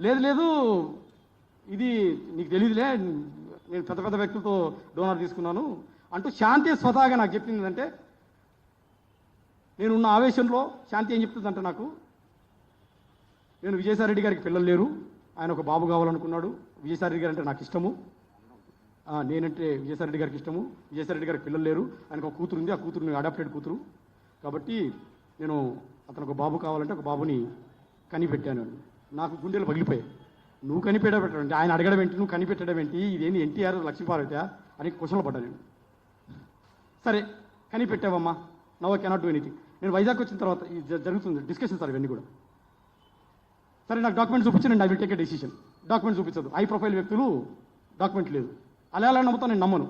లేదు లేదు ఇది నీకు తెలియదులే, నేను పెద్ద పెద్ద వ్యక్తులతో డోనర్ తీసుకున్నాను అంటూ శాంతి స్వతహాగా నాకు చెప్పింది ఏంటంటే, నేనున్న ఆవేశంలో శాంతి ఏం చెప్తుందంటే నాకు, నేను విజయసాయిరెడ్డి గారికి పిల్లలు లేరు, ఆయన ఒక బాబు కావాలనుకున్నాడు, విజయసాయిరెడ్డి గారు అంటే నాకు ఇష్టము, నేనంటే విజయసాయిరెడ్డి గారికి ఇష్టము, విజయసాయిరెడ్డి గారికి పిల్లలు లేరు, ఆయనకు ఒక కూతురు ఉంది, ఆ కూతురుని అడాప్టెడ్ కూతురు, కాబట్టి నేను అతను ఒక బాబు కావాలంటే ఒక బాబుని కనిపెట్టాను. నాకు గుండెలు పగిలిపోయాయి. నువ్వు కనిపెట్టడం ఏంటి, ఆయన అడగడం ఏంటి, నువ్వు కనిపెట్టడం ఏంటి, ఇదేంటి ఎన్టీఆర్ లక్ష్మీపార్వతి అని క్వశ్చన్లు పడ్డా నేను. సరే కనిపెట్టావమ్మా, now I cannot do anything. నేను వైజాగ్ వచ్చిన తర్వాత జరుగుతుంది డిస్కషన్ సార్ ఇవన్నీ కూడా. సరే నాకు డాక్యుమెంట్స్ చూపించి నేను I will take a decision. Documents చూపించదు, హై ప్రొఫైల్ వ్యక్తులు, డాక్యుమెంట్ లేదు. అలా అలా నమ్ముతాను, నేను నమ్మను.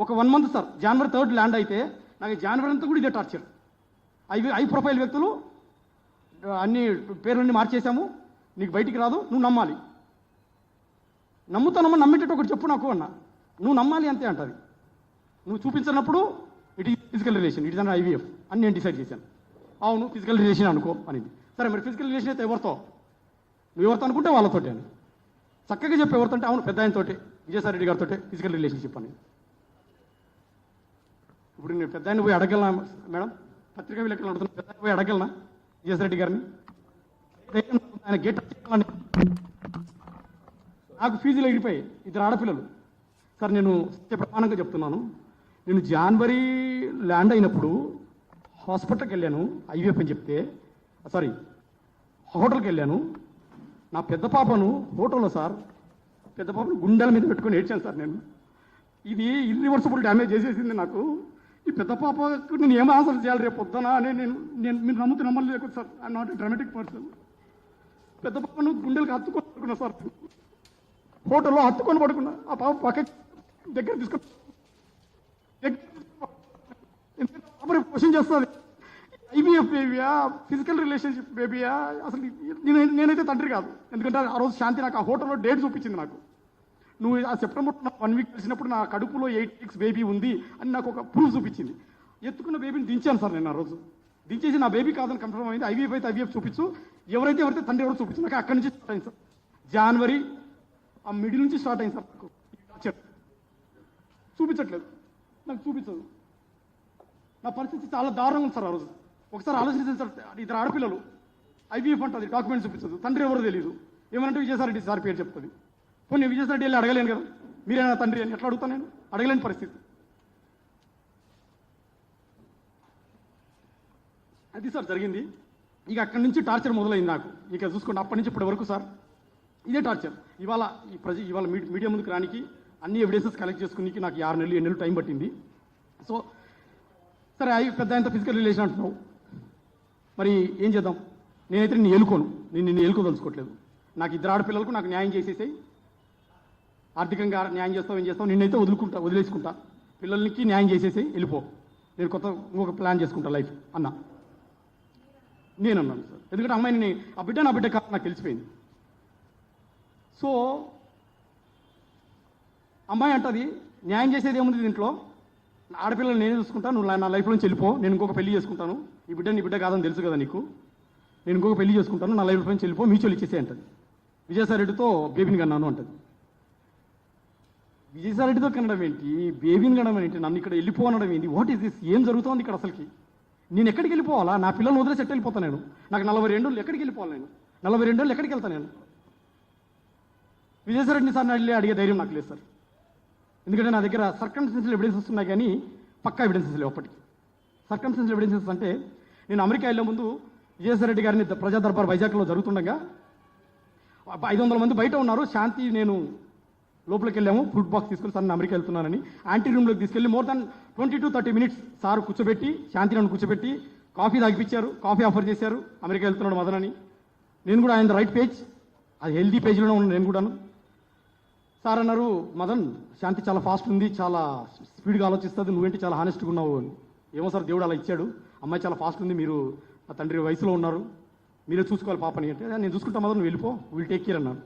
ఒక 1 month sir, January 3rd land అయితే నాకు జనవరి అంతా కూడా ఇదే టార్చర్. హై ప్రొఫైల్ వ్యక్తులు అన్ని పేర్లన్నీ మార్చేసాము, నీకు బయటికి రాదు, నువ్వు నమ్మాలి. నమ్ముతానమ్మా, నమ్మేటట్టు ఒకటి చెప్పు నాకు అన్న. నువ్వు నమ్మాలి అంతే అంటది. నువ్వు చూపించినప్పుడు it is physical relation, it is an IVF అని నేను డిసైడ్ చేశాను. అవును ఫిజికల్ రిలేషన్ అనుకో అనేది. సరే మరి ఫిజికల్ రిలేషన్ అయితే ఎవరితో, నువ్వు ఎవరితో అనుకుంటే వాళ్ళతోటే అని చక్కగా చెప్పి. ఎవరితో అంటే అవును పెద్ద ఆయనతోటే, విజయసాయిరెడ్డి గారితో ఫిజికల్ రిలేషన్షిప్ అని. ఇప్పుడు నేను పెద్ద ఆయన పోయి అడగలనా మేడం, పత్రికా విలేకరులు అడుగుతున్నా, పెద్ద ఆయన పోయి అడగలనా విజయసాయిరెడ్డి గారిని? ఆయన గేట్ నాకు ఫీజులు ఎగిరిపోయి, 2 ఆడపిల్లలు. సార్ నేను ప్రమాణంగా చెప్తున్నాను, నేను జనవరి ల్యాండ్ అయినప్పుడు హాస్పిటల్కి వెళ్ళాను, IVF అని చెప్తే, సారీ హోటల్కి వెళ్ళాను. నా పెద్ద పాపను హోటల్లో సార్, పెద్ద పాపను గుండెల మీద పెట్టుకొని ఏడ్చాను సార్ నేను. ఇది ఇర్రివర్సిబుల్ డ్యామేజ్ చేసేసింది నాకు. ఈ పెద్ద పాపకు నేను ఏం ఆన్సర్ చేయాలి రేపు పొద్దున అని నేను మీరు నమ్మలు లేకపోతే sir, I not a dramatic person. పెద్ద పాపను గుండెలకు హత్తుకొని పడుకున్నా సార్, హోటల్లో హత్తుకొని పడుకున్నా. ఆ పాప పక్క దగ్గర తీసుకొని క్వశ్చన్ చేస్తుంది, IVF బేబీయా ఫిజికల్ రిలేషన్షిప్ బేబీయా? అసలు నేనైతే తండ్రి కాదు. ఎందుకంటే ఆ రోజు శాంతి నాకు ఆ హోటల్లో డేట్ చూపించింది. నాకు నువ్వు ఆ సెప్టెంబర్ 1 week కలిసినప్పుడు నా కడుపులో 8 weeks బేబీ ఉంది అని నాకు ఒక ప్రూఫ్ చూపించింది. ఎత్తుకున్న బేబీని దించాను సార్ నేను. ఆ రోజు దించేసి నా బేబీ కాదని కన్ఫర్మ్ అయింది. IVF అయితే IVF చూపించు, ఎవరైతే తండ్రి ఎవరు చూపించు. నాకు అక్కడి నుంచి స్టార్ట్ అయింది సార్, జనవరి ఆ మిడిల్ నుంచి స్టార్ట్ అయింది సార్. నాకు చూపించట్లేదు, నాకు చూపించదు. నా పరిస్థితి చాలా దారుణంగా ఉంది సార్. ఆ రోజు ఒకసారి ఆలోచించండి సార్, 2 ఆడపిల్లలు, IVF అంటుంది, డాక్యుమెంట్ చూపించదు, తండ్రి ఎవరో తెలియదు. ఏమనంటే విజయసాయిరెడ్డి సార్ పేరు చెప్తుంది. పోనీ నేను విజయసాయిరెడ్డి వెళ్ళి అడగలేను కదా, మీరేనా తండ్రి అని ఎట్లా అడుగుతాను? నేను అడగలేని పరిస్థితి. అది సార్ జరిగింది. ఇక అక్కడి నుంచి టార్చర్ మొదలైంది నాకు. ఇక చూసుకోండి, అప్పటి నుంచి ఇప్పటి వరకు సార్ ఇదే టార్చర్. ఇవాళ మీడియా ముందుకు రానికి, అన్ని ఎవిడెన్సెస్ కలెక్ట్ చేసుకుని నాకు 6 నెలలు 7 నెలలు టైం పట్టింది. సో సరే పెద్ద ఆయనతో ఫిజికల్ రిలేషన్ అంటున్నావు, మరి ఏం చేద్దాం? నేనైతే నిన్ను ఏలుకోను, నిన్ను ఏలుకోదలుచుకోవట్లేదు. నాకు 2 ఆడపిల్లలకు నాకు న్యాయం చేసేసాయి, ఆర్థికంగా న్యాయం చేస్తావు, ఏం చేస్తావు, నిన్నైతే వదిలేసుకుంటా, పిల్లలకి న్యాయం చేసేసాయి, వెళ్ళిపో, నేను ఇంకొక ప్లాన్ చేసుకుంటా లైఫ్ అన్నా. నేను అన్నాను సార్, ఎందుకంటే అమ్మాయిని నా బిడ్డ కాదు నాకు తెలిసిపోయింది. సో అమ్మాయి అంటది, న్యాయం చేసేది ఏముంది దీంట్లో, ఆడపిల్లలు నేనే చూసుకుంటా, నువ్వు నా లైఫ్ నుంచి వెళ్ళిపో, నేను ఇంకొక పెళ్లి చేసుకుంటాను, నీ బిడ్డ కాదని తెలుసు కదా నీకు, నేను ఇంకొక పెళ్లి చేసుకుంటాను, నా లైఫ్ నుంచి వెళ్ళిపో, మ్యూచువల్ ఇచ్చేసే అంటది. విజయసాయిరెడ్డితో బేబీని కన్నాను అంటది. విజయసాయిరెడ్డితో కనడం ఏంటి, బేబీని కనడం ఏంటి, నన్ను ఇక్కడ వెళ్ళిపోనడం ఏంటి, వాట్ ఈస్ దిస్? ఏం జరుగుతోంది ఇక్కడ అసలుకి? నేను ఎక్కడికి వెళ్ళిపోవాలా? నా పిల్లలు వదిలేసి ఎట్టు వెళ్ళిపోతాను నేను? నాకు 42 ఏళ్ళు, ఎక్కడికి వెళ్ళిపోవాలి నేను? 42 ఏళ్ళు ఎక్కడికి వెళ్తాను నేను? విజయసాయిరెడ్డిని సార్ వెళ్ళి అడిగే ధైర్యం నాకు లేదు సార్. ఎందుకంటే నా దగ్గర సర్కమ్స్టెన్షియల్ ఎవిడెన్సెస్ ఉన్నాయి, కానీ పక్కా ఎవిడెన్సెస్ లేవు అప్పటికి. సర్కమ్స్టెన్షియల్ ఎవిడెన్సెస్ అంటే, నేను అమెరికా వెళ్ళే ముందు విజయసాయిరెడ్డి గారిని ప్రజా దర్బార్ వైజాగ్లో జరుగుతుండగా 500 మంది బయట ఉన్నారు. శాంతి నేను లోపలికి వెళ్ళాము, ఫుడ్ బాక్స్ తీసుకుని సార్ నేను అమెరికా వెళ్తున్నానని యాంటీ రూమ్లోకి తీసుకెళ్ళి more than 20 to 30 minutes sir కూర్చోబెట్టి, శాంతి నన్ను కూర్చోబెట్టి కాఫీ తాగిపించారు, కాఫీ ఆఫర్ చేశారు. అమెరికా వెళ్తున్నాడు మదన్ అని. నేను కూడా ఆయన రైట్ పేజ్, అది హెల్దీ పేజ్లోనే ఉన్నాను నేను కూడాను. సార్ అన్నారు, మదన్ శాంతి చాలా ఫాస్ట్ ఉంది, చాలా స్పీడ్గా ఆలోచిస్తుంది, నువ్వేంటి చాలా హానెస్ట్గా ఉన్నావు అని. ఏమో సార్ దేవుడు అలా ఇచ్చాడు, అమ్మాయి చాలా ఫాస్ట్ ఉంది, మీరు ఆ తండ్రి వయసులో ఉన్నారు, మీరే చూసుకోవాలి పాపని అంటే. నేను చూసుకుంటా మదన్, నువ్వు వెళ్ళిపో, విల్ టేక్ కేర్ అన్నాను.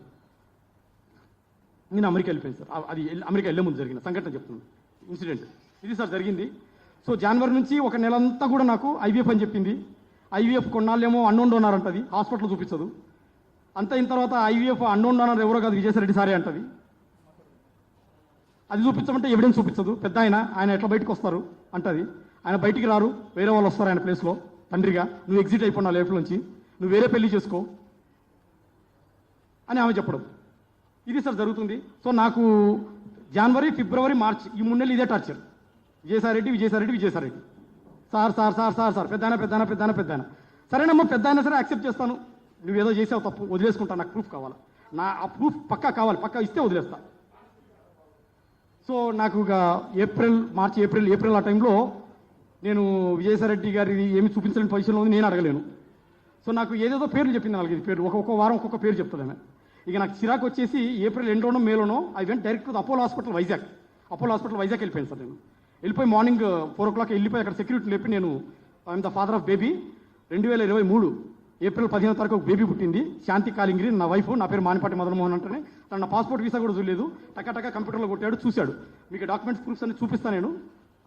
నేను అమెరికా వెళ్ళిపోయాను సార్. అది అమెరికా వెళ్ళే ముందు జరిగిన సంఘటన చెప్తున్నాను, ఇన్సిడెంట్ ఇది సార్ జరిగింది. సో జనవరి నుంచి ఒక నెలంతా కూడా నాకు IVF అని చెప్పింది. IVF కొన్నాళ్ళేమో అన్నోన్ డోనార్ అంటది, హాస్పిటల్ చూపించదు. అంత అయిన తర్వాత ఐవీఎఫ్ అన్నోన్ డోనర్ ఎవరో కాదు విజయసాయిరెడ్డి సారే అంటది. అది చూపించమంటే ఎవిడెన్స్ చూపించదు. పెద్ద ఆయన ఎట్లా బయటకు వస్తారు అంటది. ఆయన బయటికి రారు, వేరే వాళ్ళు వస్తారు ఆయన ప్లేస్లో తండ్రిగా. నువ్వు ఎగ్జిట్ అయిపోయినా లైఫ్ నుంచి, నువ్వు వేరే పెళ్లి చేసుకో అని ఆమె చెప్పడం. ఇది సార్ జరుగుతుంది. సో నాకు జనవరి, ఫిబ్రవరి, మార్చ్ ఈ 3 నెలలు ఇదే టార్చర్. విజయసాయిరెడ్డి సార్ పెద్దాయన సరేనమ్మా, పెద్ద అయినా సరే యాక్సెప్ట్ చేస్తాను. నువ్వేదో చేసావు తప్పు, వదిలేసుకుంటా, నాకు ప్రూఫ్ కావాలి, ఆ ప్రూఫ్ పక్కా కావాలి, పక్కా ఇస్తే వదిలేస్తా. సో నాకు ఇక ఏప్రిల్ ఆ టైంలో నేను విజయసాయిరెడ్డి గారి ఏమి చూపించలేని పొజిషన్లో ఉంది, నేను అడగలేను. సో నాకు ఏదేదో పేర్లు చెప్పింది, 4-5 పేర్లు, ఒక్కొక్క వారం ఒక్కొక్క పేరు చెప్తుంది ఆమె. ఇక నాకు చిరాకు వచ్చేసి ఏప్రిల్ ఎండ్లోనో మేలోనో I went direct to Apollo hospital Vizag వెళ్ళిపోయాను సార్. నేను వెళ్ళిపోయి మార్నింగ్ 4 o'clock వెళ్ళిపోయి అక్కడ సెక్యూరిటీ లేపి నేను I'm the father of baby 2023 April 15వ తారీఖు ఒక బేబీ పుట్టింది, శాంతి కాలింగిరి, నా వైఫ్, నా పేరు మానిపాటి మదన్మోహన్ అంటేనే. తన పాస్పోర్ట్ వీసా కూడా చూడలేదు, టకా కంప్యూటర్లో కొట్టాడు, చూశాడు. మీకు డాక్యుమెంట్స్ ప్రూఫ్స్ అన్ని చూపిస్తాను, నేను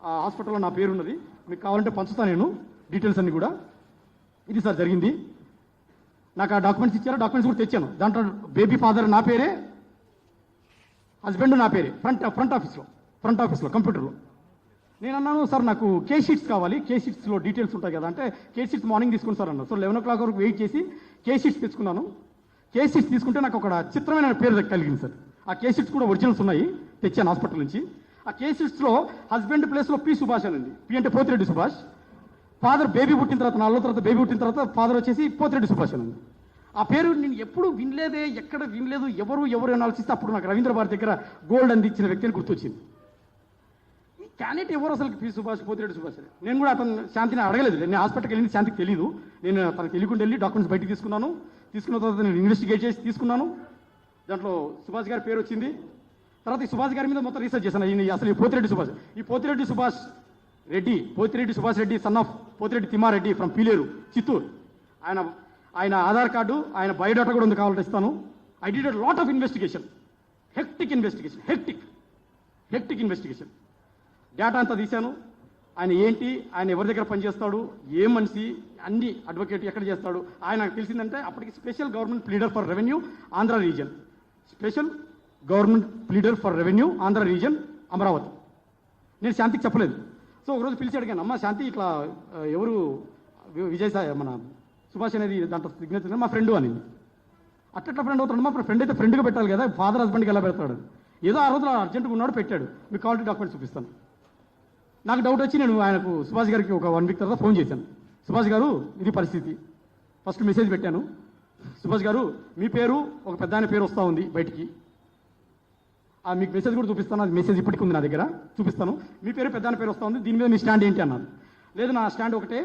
ఆ హాస్పిటల్లో నా పేరు ఉన్నది, మీకు కావాలంటే పంచుతాను నేను డీటెయిల్స్ అన్ని కూడా. ఇది సార్ జరిగింది. నాకు ఆ డాక్యుమెంట్స్ ఇచ్చారు, డాక్యుమెంట్స్ కూడా తెచ్చాను. దాంట్లో బేబీ ఫాదర్ నా పేరే, హస్బెండ్ నా పేరే, ఫ్రంట్ ఆఫీస్లో కంప్యూటర్లో. నేను అన్నాను, సార్ నాకు కే షీట్స్ కావాలి, కే షీట్స్లో డీటెయిల్స్ ఉంటాయి కదా అంటే, కే షీట్స్ మార్నింగ్ తీసుకుని సార్ అన్నారు. సో 11 o'clock వరకు వెయిట్ చేసి కే షీట్స్ తెచ్చుకున్నాను. కే షీట్స్ తీసుకుంటే నాకు ఒక చిత్రమైన పేరు కలిగింది సార్. ఆ కే షీట్స్ కూడా ఒరిజినల్స్ ఉన్నాయి, తెచ్చాను హాస్పిటల్ నుంచి. ఆ కే షీట్స్లో హస్బెండ్ ప్లేస్లో పి సుభాష్ అని ఉంది. పి అంటే పోతిరెడ్డి సుభాష్. ఫాదర్ బేబీ పుట్టిన తర్వాత 4 రోజుల తర్వాత బేబీ పుట్టిన తర్వాత ఫాదర్ వచ్చేసి పోతిరెడ్డి సుభాష్ అని ఉంది. ఆ పేరు నేను ఎప్పుడు వినలేదే, ఎక్కడ వినలేదు, ఎవరు అని ఆలోచిస్తే అప్పుడు నాకు రవీంద్ర భారతి దగ్గర గోల్డ్ అందించిన వ్యక్తిని గుర్తొచ్చింది. క్యాండిడేట్ ఎవరు అసలు పి సుభాష్, పోతిరెడ్డి సుభాష్. నేను కూడా అతను శాంతిని అడగలేదు, నేను హాస్పిటల్కి వెళ్ళింది శాంతికి తెలియదు. నేను తనకు తెలియకుండా వెళ్ళి డాక్యుమెంట్స్ బయటికి తీసుకున్న తర్వాత నేను ఇన్వెస్టిగేట్ చేసి తీసుకున్నాను. దాంట్లో సుభాష్ గారి పేరు వచ్చింది. తర్వాత ఈ సుభాష్ గారి మీద మొత్తం రీసెర్చ్ చేశాను. అసలు ఈ Pothireddy Subhash Reddy son of Pothireddy Thimmareddy from Pileru, Chittoor. ఆయన ఆధార్ కార్డు, ఆయన బయోడాటా కూడా ఉంది, కావాలంటే ఇస్తాను. I did a lot of investigation, hectic investigation. Data అంతా తీశాను. ఆయన ఏంటి, ఆయన ఎవరి దగ్గర పనిచేస్తాడు, ఏ మనిషి, అన్ని అడ్వకేట్ ఎక్కడ చేస్తాడు. ఆయన నాకు తెలిసిందంటే అప్పటికి special government pleader for revenue Andhra reason Amaravati. నేను శాంతికి చెప్పలేదు. సో ఒకరోజు పిలిచి అడిగాను, అమ్మ శాంతి ఇట్లా ఎవరు మన సుభాష్ అనేది దాంట్లో సిగ్నేచర్ మా ఫ్రెండ్ అనింది. అట్లా ఫ్రెండ్ అవుతాడు, మా ఫ్రెండ్ అయితే ఫ్రెండ్గా పెట్టాలి కదా, ఫాదర్ హస్బెండ్కి ఎలా పెడతాడు. ఏదో ఆ రోజులో అర్జెంట్గా ఉన్నాడు, పెట్టాడు. మీకు కావాలంటే డాక్యుమెంట్స్ చూపిస్తాను. నాకు డౌట్ వచ్చి నేను ఆయనకు సుభాష్ గారికి ఒక 1 week తర్వాత ఫోన్ చేశాను. సుభాష్ గారు ఇది పరిస్థితి, ఫస్ట్ మెసేజ్ పెట్టాను. సుభాష్ గారు మీ పేరు ఒక పెద్ద ఆయన పేరు వస్తూ ఉంది బయటికి, మీకు మెసేజ్ కూడా చూపిస్తాను, అది మెసేజ్ ఇప్పటికి ఉంది నా దగ్గర, చూపిస్తాను. మీ పేరు పెద్ద ఆయన పేరు వస్తూ ఉంది, దీని మీద మీ స్టాండ్ ఏంటి అన్నారు. లేదు నా స్టాండ్ ఒకటే,